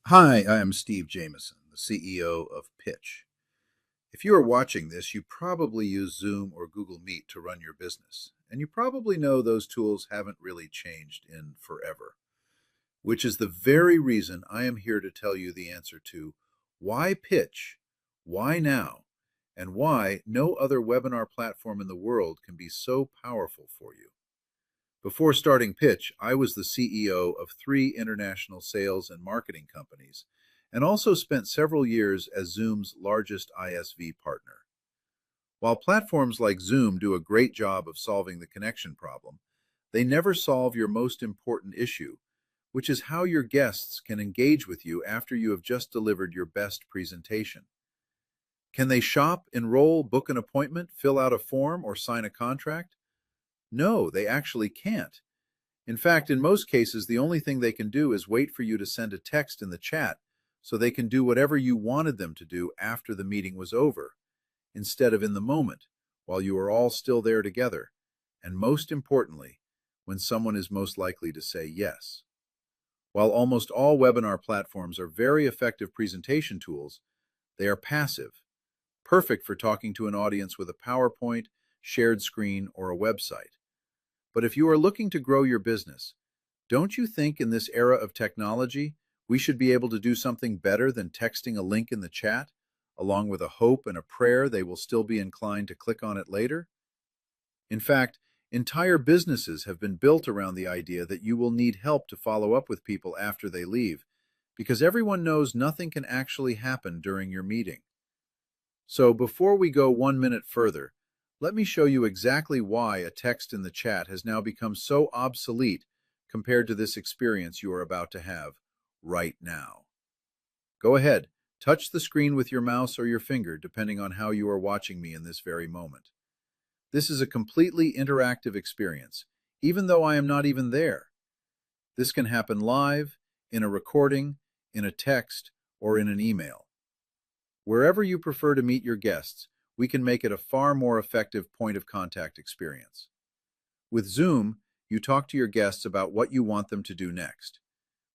Hi, I am Steve Jameson, the CEO of Pitch. If you are watching this, you probably use Zoom or Google Meet to run your business, and you probably know those tools haven't really changed in forever, which is the very reason I am here to tell you the answer to why Pitch, why now, and why no other webinar platform in the world can be so powerful for you. Before starting Pitch, I was the CEO of three international sales and marketing companies, and also spent several years as Zoom's largest ISV partner. While platforms like Zoom do a great job of solving the connection problem, they never solve your most important issue, which is how your guests can engage with you after you have just delivered your best presentation. Can they shop, enroll, book an appointment, fill out a form, or sign a contract? No, they actually can't. In fact, in most cases, the only thing they can do is wait for you to send a text in the chat so they can do whatever you wanted them to do after the meeting was over, instead of in the moment, while you are all still there together, and most importantly, when someone is most likely to say yes. While almost all webinar platforms are very effective presentation tools, they are passive, perfect for talking to an audience with a PowerPoint, shared screen, or a website. But if you are looking to grow your business, don't you think in this era of technology, we should be able to do something better than texting a link in the chat, along with a hope and a prayer they will still be inclined to click on it later? In fact, entire businesses have been built around the idea that you will need help to follow up with people after they leave, because everyone knows nothing can actually happen during your meeting. So before we go 1 minute further, let me show you exactly why a text in the chat has now become so obsolete compared to this experience you are about to have right now. Go ahead, touch the screen with your mouse or your finger, depending on how you are watching me in this very moment. This is a completely interactive experience, even though I am not even there. This can happen live, in a recording, in a text, or in an email. Wherever you prefer to meet your guests, we can make it a far more effective point of contact experience. With Zoom, you talk to your guests about what you want them to do next.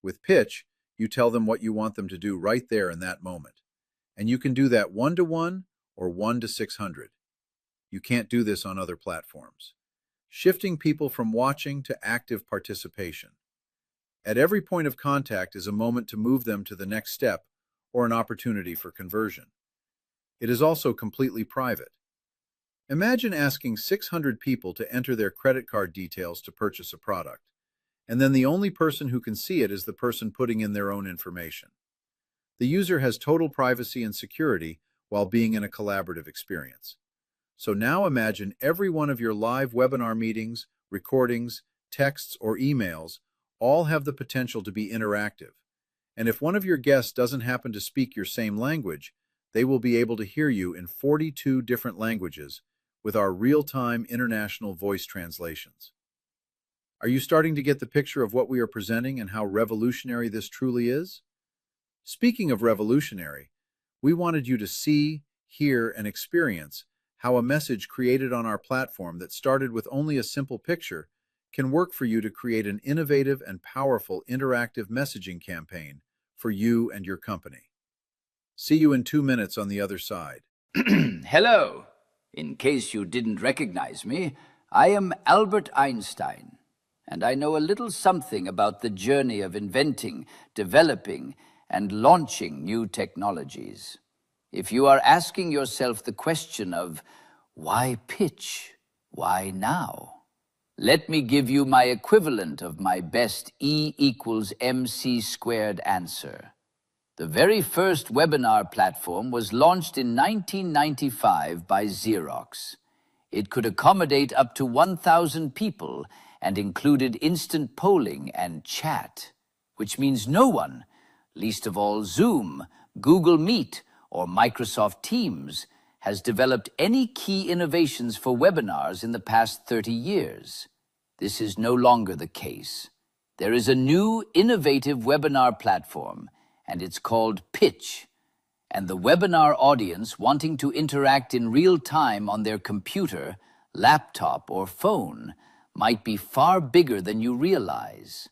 With Pitch, you tell them what you want them to do right there in that moment. And you can do that 1-to-1 or 1-to-600. You can't do this on other platforms. Shifting people from watching to active participation. At every point of contact is a moment to move them to the next step or an opportunity for conversion. It is also completely private. Imagine asking 600 people to enter their credit card details to purchase a product, and then the only person who can see it is the person putting in their own information. The user has total privacy and security while being in a collaborative experience. So now imagine every one of your live webinar meetings, recordings, texts, or emails all have the potential to be interactive. And if one of your guests doesn't happen to speak your same language, they will be able to hear you in 42 different languages with our real-time international voice translations. Are you starting to get the picture of what we are presenting and how revolutionary this truly is? Speaking of revolutionary, we wanted you to see, hear, and experience how a message created on our platform that started with only a simple picture can work for you to create an innovative and powerful interactive messaging campaign for you and your company. See you in 2 minutes on the other side. Hello. In case you didn't recognize me, I am Albert Einstein, and I know a little something about the journey of inventing, developing, and launching new technologies. If you are asking yourself the question of, why pitch? Why now? Let me give you my equivalent of my best E equals MC squared answer. The very first webinar platform was launched in 1995 by Xerox. It could accommodate up to 1,000 people and included instant polling and chat, which means no one, least of all Zoom, Google Meet, or Microsoft Teams, has developed any key innovations for webinars in the past 30 years. This is no longer the case. There is a new, innovative webinar platform, and it's called Pitch. And the webinar audience wanting to interact in real time on their computer, laptop, or phone might be far bigger than you realize.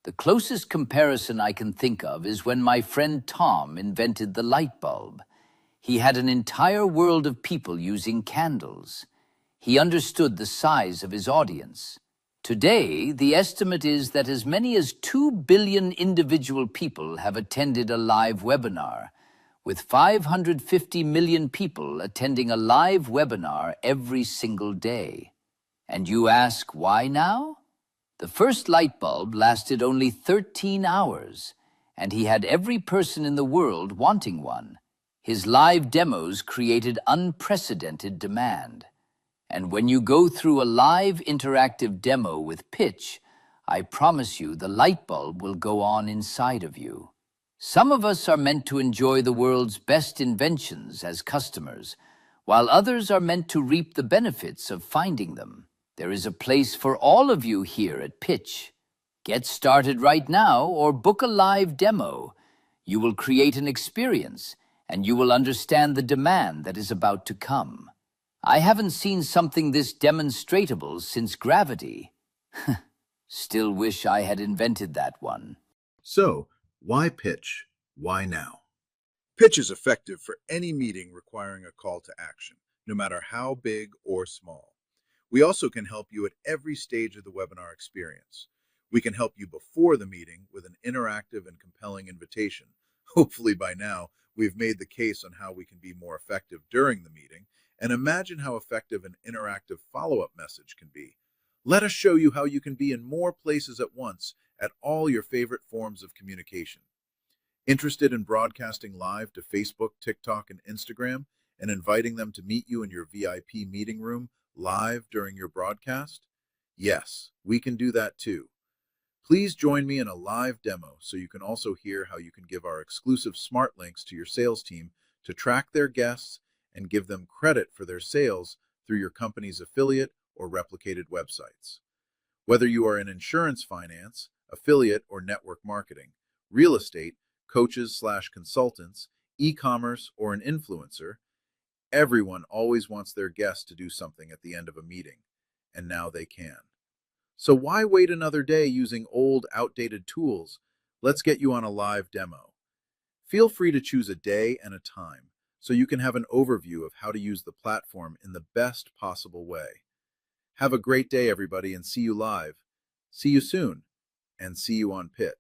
The closest comparison I can think of is when my friend Tom invented the light bulb. He had an entire world of people using candles. He understood the size of his audience. Today, the estimate is that as many as 2 billion individual people have attended a live webinar, with 550 million people attending a live webinar every single day. And you ask, why now? The first light bulb lasted only 13 hours, and he had every person in the world wanting one. His live demos created unprecedented demand. And when you go through a live interactive demo with Pitch, I promise you the light bulb will go on inside of you. Some of us are meant to enjoy the world's best inventions as customers, while others are meant to reap the benefits of finding them. There is a place for all of you here at Pitch. Get started right now or book a live demo. You will create an experience, and you will understand the demand that is about to come. I haven't seen something this demonstratable since gravity. Still wish I had invented that one. So, why pitch? Why now? Pitch is effective for any meeting requiring a call to action, no matter how big or small. We also can help you at every stage of the webinar experience. We can help you before the meeting with an interactive and compelling invitation. Hopefully by now, we've made the case on how we can be more effective during the meeting, and imagine how effective an interactive follow-up message can be. Let us show you how you can be in more places at once at all your favorite forms of communication. Interested in broadcasting live to Facebook, TikTok, and Instagram, and inviting them to meet you in your VIP meeting room live during your broadcast? Yes, we can do that too. Please join me in a live demo so you can also hear how you can give our exclusive smart links to your sales team to track their guests and give them credit for their sales through your company's affiliate or replicated websites. Whether you are in insurance finance, affiliate or network marketing, real estate, coaches/consultants, e-commerce, or an influencer, everyone always wants their guests to do something at the end of a meeting, and now they can. So why wait another day using old, outdated tools? Let's get you on a live demo. Feel free to choose a day and a time so you can have an overview of how to use the platform in the best possible way. Have a great day, everybody, and see you live. See you soon, and see you on Pitch.